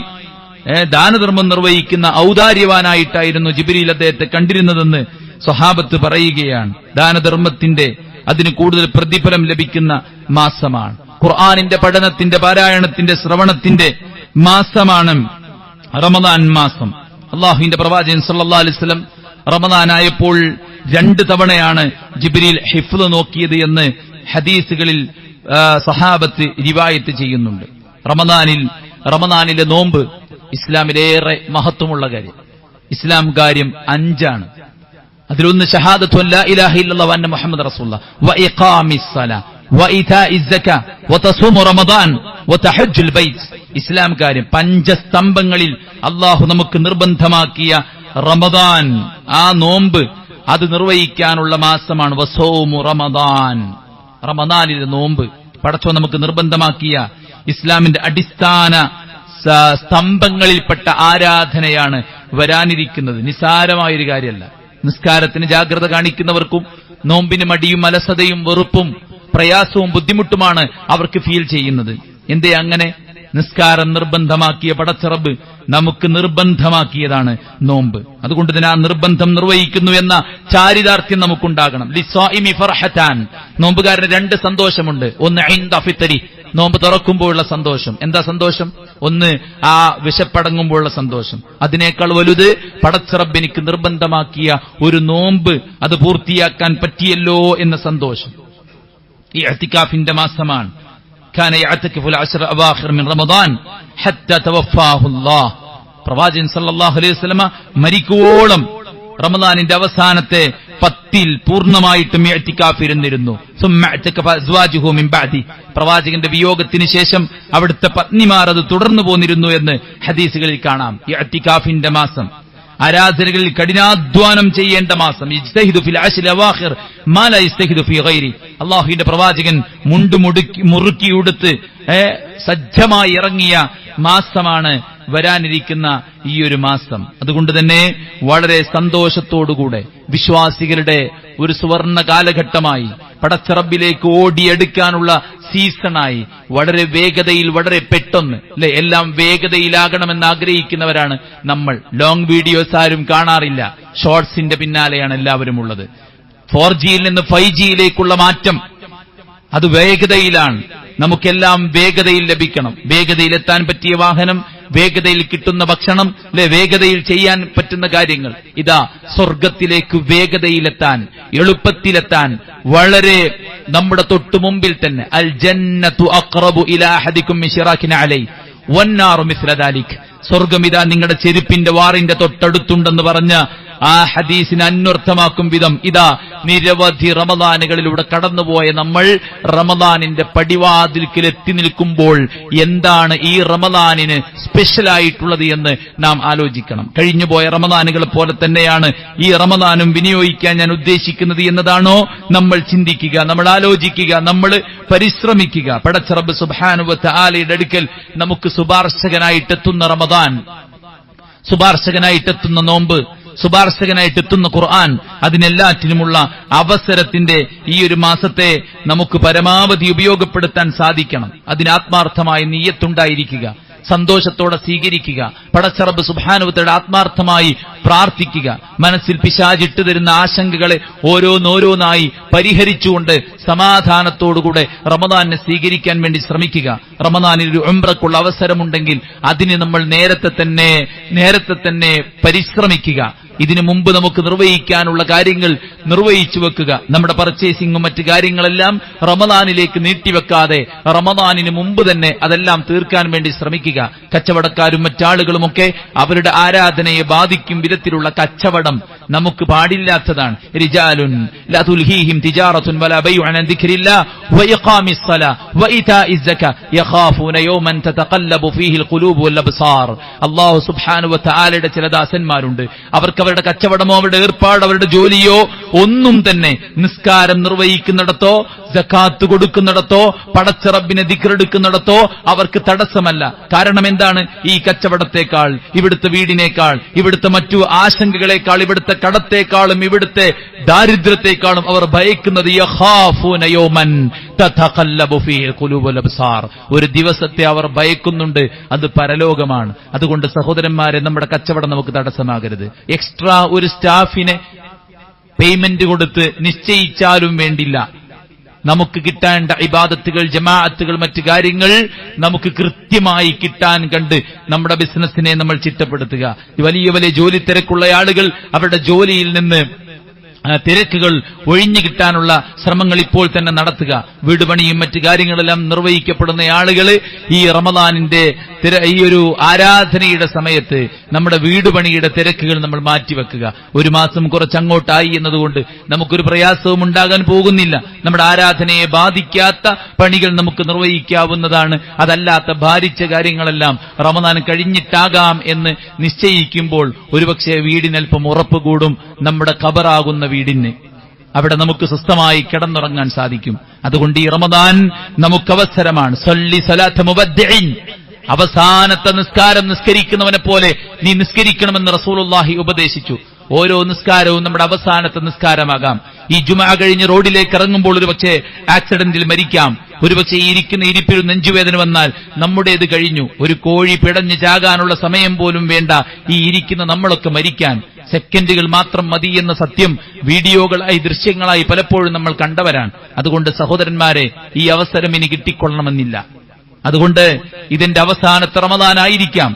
ദാനധർമ്മം നിർവഹിക്കുന്ന ഔദാര്യവാനായിട്ടായിരുന്നു ജിബ്രീൽ അദ്ദേഹത്തെ കണ്ടിരുന്നതെന്ന് സ്വഹാബത്ത് പറയുകയാണ്. ദാനധർമ്മത്തിന്റെ അതിന് കൂടുതൽ പ്രതിഫലം ലഭിക്കുന്ന മാസമാണ്. ഖുർആനിന്റെ പഠനത്തിന്റെ, പാരായണത്തിന്റെ, ശ്രവണത്തിന്റെ മാസമാണ് റമദാൻ മാസം. അല്ലാഹുവിന്റെ പ്രവാചകൻ സല്ലല്ലാഹു അലൈഹി വസല്ലം റമദാനായപ്പോൾ 2 തവണയാണ് ജിബ്രീൽ ഹിഫ്ള് നോക്കിയത് എന്ന് ഹദീസുകളിൽ സഹാബത്ത് റിവായത്ത് ചെയ്യുന്നുണ്ട്. റമദാനിലെ നോമ്പ് ഇസ്ലാമിലേറെ മഹത്വമുള്ള കാര്യം. ഇസ്ലാം കാര്യം 5 അതിലൊന്ന് ഷഹാദത്തു ലാ ഇലാഹ ഇല്ലല്ലാഹു വഅന്ന മുഹമ്മദ് റസൂലുള്ളാഹ് വഇഖാമിസ് സലാ വഇതാഇസ് സക്കാ വതസൂമു റമദാൻ വതഹജ്ജുൽ ബൈത്ത്. ഇസ്ലാം കാര്യം 5 സ്തംഭങ്ങളിൽ അല്ലാഹു നമുക്ക് നിർബന്ധമാക്കിയ റമദാൻ, ആ നോമ്പ്, അത് നിർവഹിക്കാനുള്ള മാസമാണ്. വസൗമു റമദാൻ, റമദാനിലെ നോമ്പ് പടച്ചോൻ നമുക്ക് നിർബന്ധമാക്കിയ ഇസ്ലാമിന്റെ അടിസ്ഥാന സ്തംഭങ്ങളിൽപ്പെട്ട ആരാധനയാണ് വരാനിരിക്കുന്നത്. നിസ്സാരമായൊരു കാര്യമല്ല. നിസ്കാരത്തിന് ജാഗ്രത കാണിക്കുന്നവർക്കും നോമ്പിന് മടിയും അലസതയും വെറുപ്പും പ്രയാസവും ബുദ്ധിമുട്ടുമാണ് അവർക്ക് ഫീൽ ചെയ്യുന്നത്. എന്തേ അങ്ങനെ? നിസ്കാരം നിർബന്ധമാക്കിയ പടച്ചറബ് നമുക്ക് നിർബന്ധമാക്കിയതാണ് നോമ്പ്. അതുകൊണ്ട് തന്നെ ആ നിർബന്ധം നിർവഹിക്കുന്നു എന്ന ചാരിതാർത്ഥ്യം നമുക്കുണ്ടാകണം. ലിസ്വാഇമി ഫർഹത്താൻ, നോമ്പുകാരന് 2 സന്തോഷമുണ്ട്. ഒന്ന് ഇൻദ ഫിത്രി, നോമ്പ് തുറക്കുമ്പോഴുള്ള സന്തോഷം. എന്താ സന്തോഷം? ഒന്ന് ആ വിശപ്പടങ്ങുമ്പോഴുള്ള സന്തോഷം. അതിനേക്കാൾ വലുത് പടച്ചറബ് എനിക്ക് നിർബന്ധമാക്കിയ ഒരു നോമ്പ് അത് പൂർത്തിയാക്കാൻ പറ്റിയല്ലോ എന്ന സന്തോഷം. ഈ ഇഅ്തികാഫിന്റെ മാസമാണ്. കാന യഅ്തകിഫുൽ അശ്റ അവാഖിർ മിൻ റമദാൻ ഹത്താ തവഫാഹു അല്ലാഹ്. പ്രവാചകൻ സല്ലല്ലാഹു അലൈഹി വസല്ലമ മരിക്കുവോളം റമദാനിന്റെ അവസാനത്തെ 10 പൂർണ്ണമായിട്ടും ഇഅ്തികാഫിരുന്നിരുന്നു. സുമ്മ ഇഅ്തകഫ അസ്വാജുഹു മിൻ ബഅദി, പ്രവാചകന്റെ വിയോഗത്തിന് ശേഷം അവിടുത്തെ പത്നിമാർ അത് തുടർന്നു പോന്നിരുന്നു എന്ന് ഹദീസുകളിൽ കാണാം. ഇഅ്തികാഫിന്റെ മാസം, ആരാധനകളിൽ കഠിനാധ്വാനം ചെയ്യേണ്ട മാസം. ഇജ്തഹിദു ഫിൽ അശ്റിൽ അവാഖിർ മാ ലാ ഇജ്തഹിദു ഫീ ഗൈരി. അല്ലാഹുവിന്റെ പ്രവാചകൻ മുറുക്കി ഉടുത്ത് സജ്ജമായി ഇറങ്ങിയ മാസമാണ് വരാനിരിക്കുന്ന ഈ ഒരു മാസം. അതുകൊണ്ട് തന്നെ വളരെ സന്തോഷത്തോടുകൂടെ വിശ്വാസികളുടെ ഒരു സുവർണ കാലഘട്ടമായി, പടച്ചറബിലേക്ക് ഓടിയെടുക്കാനുള്ള സീസണായി, വളരെ വേഗതയിൽ, വളരെ പെട്ടെന്ന് അല്ലെ, എല്ലാം വേഗതയിലാകണമെന്ന് ആഗ്രഹിക്കുന്നവരാണ് നമ്മൾ. ലോങ് വീഡിയോസ് ആരും കാണാറില്ല. ഷോർട്സിന്റെ പിന്നാലെയാണ് എല്ലാവരും ഉള്ളത്. 4Gയിൽ നിന്ന് 5Gയിലേക്കുള്ള മാറ്റം അത് വേഗതയിലാണ്. നമുക്കെല്ലാം വേഗതയിൽ ലഭിക്കണം. വേഗതയിലെത്താൻ പറ്റിയ വാഹനം, വേഗതയിൽ കിട്ടുന്ന ഭക്ഷണം, അല്ലെ, വേഗതയിൽ ചെയ്യാൻ പറ്റുന്ന കാര്യങ്ങൾ. ഇതാ സ്വർഗത്തിലേക്ക് വേഗതയിലെത്താൻ, എളുപ്പത്തിലെത്താൻ വളരെ നമ്മുടെ തൊട്ടു മുമ്പിൽ തന്നെ അൽ ജന്നത്തു അഖ്റബു ഇലാ അഹദികും മിൻ ശിറാകിൻ അലൈ വന്നാറു മിസ്ല ദാലിക്. സ്വർഗം ഇതാ നിങ്ങളുടെ ചെരുപ്പിന്റെ വാറിന്റെ തൊട്ടടുത്തുണ്ടെന്ന് പറഞ്ഞ ആ ഹദീസിനെ അന്വർത്ഥമാക്കും വിധം ഇതാ നിരവധി റമദാനുകളിലൂടെ കടന്നുപോയ നമ്മൾ റമദാനിന്റെ പടിവാതിൽക്കൽ എത്തി നിൽക്കുമ്പോൾ എന്താണ് ഈ റമദാനിന് സ്പെഷ്യലായിട്ടുള്ളത് എന്ന് നാം ആലോചിക്കണം. കഴിഞ്ഞുപോയ റമദാനുകളെ പോലെ തന്നെയാണ് ഈ റമദാനും വിനിയോഗിക്കാൻ ഞാൻ ഉദ്ദേശിക്കുന്നത് എന്നതാണോ നമ്മൾ ചിന്തിക്കുക, നമ്മൾ ആലോചിക്കുക, നമ്മൾ പരിശ്രമിക്കുക. പടച്ച റബ്ബ് സുബ്ഹാനഹു വ തആലയുടെ അടുക്കൽ നമുക്ക് ശുപാർശകനായിട്ട് എത്തുന്ന റമദാൻ ശുപാർശകനായിട്ടെത്തുന്ന നോമ്പ്, ശുപാർശകനായിട്ടെത്തുന്ന ഖുർആൻ, അതിനെല്ലാറ്റിനുമുള്ള അവസരത്തിന്റെ ഈ ഒരു മാസത്തെ നമുക്ക് പരമാവധി ഉപയോഗപ്പെടുത്താൻ സാധിക്കണം. അതിന് ആത്മാർത്ഥമായ നിയ്യത്തുണ്ടായിരിക്കുക, സന്തോഷത്തോടെ സ്വീകരിക്കുക, പടച്ചറബ് സുബ്ഹാനഹു വ തആല ആത്മാർത്ഥമായി പ്രാർത്ഥിക്കുക, മനസ്സിൽ പിശാചിട്ട് തരുന്ന ആശങ്കകളെ ഓരോന്നോരോന്നായി പരിഹരിച്ചുകൊണ്ട് സമാധാനത്തോടുകൂടെ റമദാനിനെ സ്വീകരിക്കാൻ വേണ്ടി ശ്രമിക്കുക. റമദാനിൽ ഒരു ഉംറക്കുള്ള അവസരമുണ്ടെങ്കിൽ അതിന് നമ്മൾ നേരത്തെ തന്നെ പരിശ്രമിക്കുക. ഇതിനു മുമ്പ് നമുക്ക് നിർവഹിക്കാനുള്ള കാര്യങ്ങൾ നിർവഹിച്ചു വെക്കുക. നമ്മുടെ പർച്ചേസിംഗും മറ്റു കാര്യങ്ങളെല്ലാം റമദാനിലേക്ക് നീട്ടിവെക്കാതെ റമദാനിന് മുമ്പ് തന്നെ അതെല്ലാം തീർക്കാൻ വേണ്ടി ശ്രമിക്കുക. കച്ചവടക്കാരും മറ്റാളുകളുമൊക്കെ അവരുടെ ആരാധനയെ ബാധിക്കും വിധത്തിലുള്ള കച്ചവടം നമുക്ക് പാടില്ലാത്തതാണ്. റിജാലുൻ ലാ തുൽഹീഹിം തിജാറത്തുൻ വലാ ബൈഉൻ അൻ ദിക്രില്ലാഹ് വഇഖാമിസ് സ്വലാ വഇതാഇസ് സകാ യഖാഫൂന യൗമൻ തതഖല്ലബു ഫീഹിൽ ഖുലൂബു വൽ അബ്സാർ. അല്ലാഹു സുബ്ഹാനഹു വ തആലയുടെ ചില ദാസന്മാരുണ്ട്, അവർക്ക് അവരുടെ കച്ചവടമോ അവരുടെ ഏർപ്പാട് അവരുടെ ജോലിയോ ഒന്നും തന്നെ നിസ്കാരം നിർവഹിക്കുന്നിടത്തോ സകാത്ത് കൊടുക്കുന്നിടത്തോ പടച്ച റബ്ബിനെ ദിക്റെടുക്കുന്നിടത്തോ അവർക്ക് തടസ്സമല്ല. കാരണം എന്താണ്? ഈ കച്ചവടത്തെക്കാൾ, ഇവിടുത്തെ വീടിനേക്കാൾ, ഇവിടുത്തെ മറ്റു ആശങ്കകളെക്കാൾ, ഇവിടുത്തെ കടത്തേക്കാളും ഇവിടുത്തെ ദാരിദ്ര്യത്തെക്കാളും അവർ ഭയക്കുന്നത് യഖാഫൂന യൗമൻ തതഖല്ലബു ഫീഹിൽ ഖുലൂബു വൽ അബ്സാർ. ഒരു ദിവസത്തെ അവർ ഭയക്കുന്നുണ്ട്, അത് പരലോകമാണ്. അതുകൊണ്ട് സഹോദരന്മാരെ, നമ്മുടെ കച്ചവടം നമുക്ക് തടസ്സമാകരുത്. എക്സ്ട്രാ ഒരു സ്റ്റാഫിനെ പേയ്മെന്റ് കൊടുത്ത് നിശ്ചയിച്ചാലും വേണ്ടില്ല, നമുക്ക് കിട്ടേണ്ട ഇബാദത്തുകൾ, ജമാഅത്തുകൾ, മറ്റു കാര്യങ്ങൾ നമുക്ക് കൃത്യമായി കിട്ടാൻ കണ്ട് നമ്മുടെ ബിസിനസിനെ നമ്മൾ ചിട്ടപ്പെടുത്തുക. വലിയ വലിയ ജോലി തിരക്കുള്ള ആളുകൾ അവരുടെ ജോലിയിൽ നിന്ന് തിരക്കുകൾ ഒഴിഞ്ഞു കിട്ടാനുള്ള ശ്രമങ്ങൾ ഇപ്പോൾ തന്നെ നടത്തുക. വീട് പണിയും മറ്റു കാര്യങ്ങളെല്ലാം നിർവഹിക്കപ്പെടുന്ന ആളുകൾ ഈ റമദാനിന്റെ ഈ ഒരു ആരാധനയുടെ സമയത്ത് നമ്മുടെ വീട് പണിയുടെ തിരക്കുകൾ നമ്മൾ മാറ്റിവെക്കുക. ഒരു മാസം കുറച്ചങ്ങോട്ടായി എന്നതുകൊണ്ട് നമുക്കൊരു പ്രയാസവും ഉണ്ടാകാൻ പോകുന്നില്ല. നമ്മുടെ ആരാധനയെ ബാധിക്കാത്ത പണികൾ നമുക്ക് നിർവഹിക്കാവുന്നതാണ്. അതല്ലാത്ത ഭാരിച്ച കാര്യങ്ങളെല്ലാം റമദാൻ കഴിഞ്ഞിട്ടാകാം എന്ന് നിശ്ചയിക്കുമ്പോൾ ഒരുപക്ഷെ വീടിനൽപ്പം ഉറപ്പ് കൂടും. നമ്മുടെ ഖബറാകുന്ന വീടിന് അവിടെ നമുക്ക് സ്വസ്ഥമായി കിടന്നുറങ്ങാൻ സാധിക്കും. അതുകൊണ്ട് ഈ റമദാൻ നമുക്ക് അവസരമാണ്. സല്ലി സലാത്ത മുബദ്ദിഇൻ, അവസാനത്തെ നിസ്കാരം നിസ്കരിക്കുന്നവനെ പോലെ നീ നിസ്കരിക്കണമെന്ന് റസൂലുള്ളാഹി ഉപദേശിച്ചു. ഓരോ നിസ്കാരവും നമ്മുടെ അവസാനത്തെ നിസ്കാരമാകാം. ഈ ജുമുഅ കഴിഞ്ഞ് റോഡിലേക്ക് ഇറങ്ങുമ്പോൾ ഒരുപക്ഷെ ആക്സിഡന്റിൽ മരിക്കാം. ഒരുപക്ഷെ ഈ ഇരിക്കുന്ന ഇരിപ്പിൽ നെഞ്ചുവേദന വന്നാൽ നമ്മുടേത് കഴിഞ്ഞു. ഒരു കോഴി പിടഞ്ഞ് ചാകാനുള്ള സമയം പോലും വേണ്ട ഈ ഇരിക്കുന്ന നമ്മളൊക്കെ മരിക്കാൻ. സെക്കൻഡുകൾ മാത്രം മതി എന്ന സത്യം വീഡിയോകളായി, ദൃശ്യങ്ങളായി പലപ്പോഴും നമ്മൾ കണ്ടവരാണ്. അതുകൊണ്ട് സഹോദരന്മാരെ, ഈ അവസരം ഇനി കിട്ടിക്കൊള്ളണമെന്നില്ല. അതുകൊണ്ട് ഇതിന്റെ അവസാനത്തെ റമദാനായിരിക്കാം.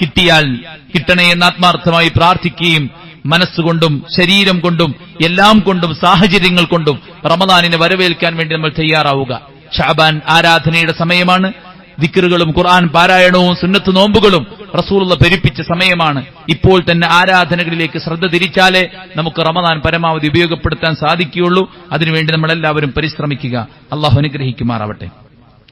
കിട്ടിയാൽ കിട്ടണേ എന്ന് ആത്മാർത്ഥമായി പ്രാർത്ഥിക്കുകയും മനസ്സുകൊണ്ടും ശരീരം കൊണ്ടും എല്ലാം കൊണ്ടും സാഹചര്യങ്ങൾ കൊണ്ടും റമദാനിനെ വരവേൽക്കാൻ വേണ്ടി നമ്മൾ തയ്യാറാവുക. ഷഅബാൻ ആരാധനയുടെ സമയമാണ്. ദിക്റുകളും ഖുർആൻ പാരായണവും സുന്നത്ത് നോമ്പുകളും റസൂലുള്ള പെരുപ്പിച്ച സമയമാണ്. ഇപ്പോൾ തന്നെ ആരാധനകളിലേക്ക് ശ്രദ്ധ തിരിച്ചാലേ നമുക്ക് റമദാൻ പരമാവധി ഉപയോഗപ്പെടുത്താൻ സാധിക്കുകയുള്ളൂ. അതിനുവേണ്ടി നമ്മളെല്ലാവരും പരിശ്രമിക്കുക. അള്ളാഹു അനുഗ്രഹിക്കുമാറാവട്ടെ.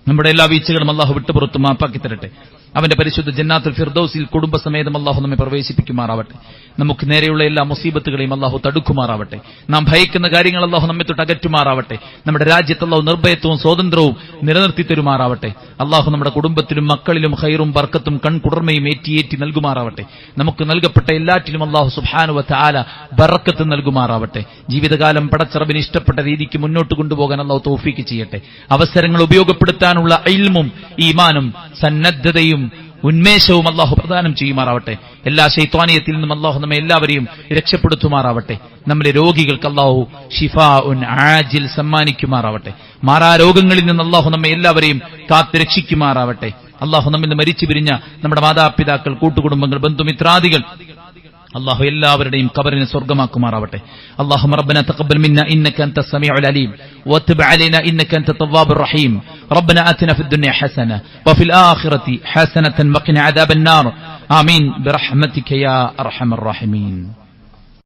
നമ്മുടെ എല്ലാ വീഴ്ചകളും അള്ളാഹു വിട്ടുപുറത്ത് മാപ്പാക്കി തരട്ടെ. അവന്റെ പരിശുദ്ധ ജന്നാത്തുൽ ഫിർദൗസിൽ കുടുംബസമേതം അള്ളാഹു നമ്മെ പ്രവേശിപ്പിക്കുമാറാവട്ടെ. നമുക്ക് നേരെയുള്ള എല്ലാ മുസീബത്തുകളെയും അള്ളാഹു തടുക്കുമാറാവട്ടെ. നാം ഭയക്കുന്ന കാര്യങ്ങൾ അള്ളാഹു നമ്മെ തൊട്ട് അകറ്റുമാറാവട്ടെ. നമ്മുടെ രാജ്യത്ത് അള്ളാഹു നിർഭയത്വവും സ്വാതന്ത്ര്യവും നിലനിർത്തി തരുമാറാവട്ടെ. അള്ളാഹു നമ്മുടെ കുടുംബത്തിലും മക്കളിലും ഖൈറും ബർക്കത്തും കൺകുടർമയും ഏറ്റി നൽകുമാറാവട്ടെ. നമുക്ക് നൽകപ്പെട്ട എല്ലാറ്റിലും അള്ളാഹു സുബ്ഹാനഹു വ തആല ബർക്കത്ത് നൽകുമാറാവട്ടെ. ജീവിതകാലം പടച്ചറബിന് ഇഷ്ടപ്പെട്ട രീതിക്ക് മുന്നോട്ട് കൊണ്ടുപോകാൻ അള്ളാഹു തൗഫീക്ക് ചെയ്യട്ടെ. അവസരങ്ങൾ ഉപയോഗപ്പെടുത്താനുള്ള ഇൽമും ഈമാനും സന്നദ്ധതയും ഉന്മേഷവും അള്ളാഹു പ്രദാനം ചെയ്യുമാറാവട്ടെ. എല്ലാ ശൈത്വാനിയത്തിൽ നിന്നും അള്ളാഹു നമ്മെ എല്ലാവരെയും രക്ഷപ്പെടുത്തുമാറാവട്ടെ. നമ്മളെ രോഗികൾക്ക് അള്ളാഹു ഷിഫാഉൻ ആജിൽ സമ്മാനിക്കുമാറാവട്ടെ. മാറാരോഗങ്ങളിൽ നിന്ന് അള്ളാഹു നമ്മെ എല്ലാവരെയും കാത്ത് രക്ഷിക്കുമാറാവട്ടെ. അള്ളാഹു നമ്മിൽ നിന്ന് മരിച്ചു പിരിഞ്ഞ നമ്മുടെ മാതാപിതാക്കൾ, കൂട്ടുകുടുംബങ്ങൾ, ബന്ധുമിത്രാദികൾ അല്ലാഹു എല്ലാവരുടെയും ഖബറിനെ സ്വർഗ്ഗമാക്കുമാറാവട്ടെ. അല്ലാഹുമ്മ റബ്ബനാ തഖബ്ബൽ മിന്നാ ഇന്നക അൻതസ് സമീഉൽ അലീം വതുബ് അലൈനാ ഇന്നക അൻതത് തവ്വാബുർ റഹീം. റബ്ബനാ ആതിനാ ഫിദ് ദുനിയ ഹസന വഫിൽ ആഖിറതി ഹസനതൻ വഖിനാ അദാബൻ നാർ. ആമീൻ ബിറഹ്മതിക യാ അർഹമർ റഹീമീൻ.